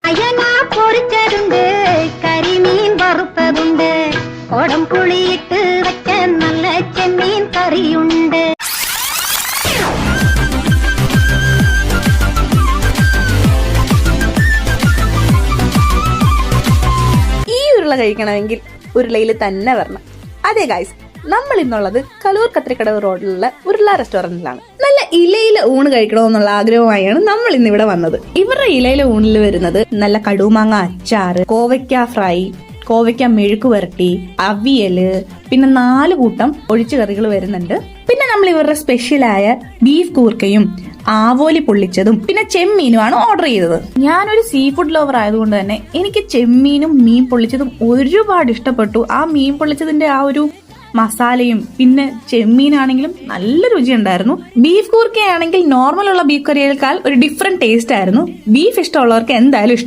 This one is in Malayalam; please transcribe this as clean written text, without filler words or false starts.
അയല പൊരിച്ചതുണ്ട്, കരിമീൻ വറുത്തതുണ്ട്, കൊടംപുളിയിട്ട് വെച്ച നല്ല ചെമ്മീൻ കറിയുണ്ട്. ഈ ഉരുള കഴിക്കണമെങ്കിൽ ഉരുളയിൽ തന്നെ വരണം. അതെ ഗൈസ്, നമ്മൾ ഇന്നുള്ളത് കലൂർ കത്രിക്കടവ് റോഡിലുള്ള ഉരുള റെസ്റ്റോറന്റിലാണ്. നല്ല ഇലയിലെ ഊണ് കഴിക്കണമെന്നുള്ള ആഗ്രഹമായാണ് നമ്മൾ ഇന്നിവിടെ വന്നത്. ഇവരുടെ ഇലയിലെ ഊണിൽ വരുന്നത് നല്ല കടുമാങ്ങ അച്ചാറ്, കോവയ്ക്ക ഫ്രൈ, കോവയ്ക്ക മെഴുക്ക് വരട്ടി, അവിയല്, പിന്നെ 4 കൂട്ടം ഒഴിച്ചു കറികൾ വരുന്നുണ്ട്. പിന്നെ നമ്മൾ ഇവരുടെ സ്പെഷ്യലായ ബീഫ് കൂർക്കയും ആവോലി പൊള്ളിച്ചതും പിന്നെ ചെമ്മീനുമാണ് ഓർഡർ ചെയ്തത്. ഞാനൊരു സീ ഫുഡ് ലവർ ആയതുകൊണ്ട് തന്നെ എനിക്ക് ചെമ്മീനും മീൻ പൊള്ളിച്ചതും ഒരുപാട് ഇഷ്ടപ്പെട്ടു. ആ മീൻ പൊള്ളിച്ചതിന്റെ ആ ഒരു മസാലയും പിന്നെ ചെമ്മീനാണെങ്കിലും നല്ല രുചി ഉണ്ടായിരുന്നു. ബീഫ് കൂർക്കയാണെങ്കിൽ നോർമൽ ഉള്ള ബീഫ് കറിയേക്കാൾ ഒരു ഡിഫറെന്റ് ടേസ്റ്റ് ആയിരുന്നു. ബീഫ് ഇഷ്ടമുള്ളവർക്ക് എന്തായാലും ഇഷ്ടം.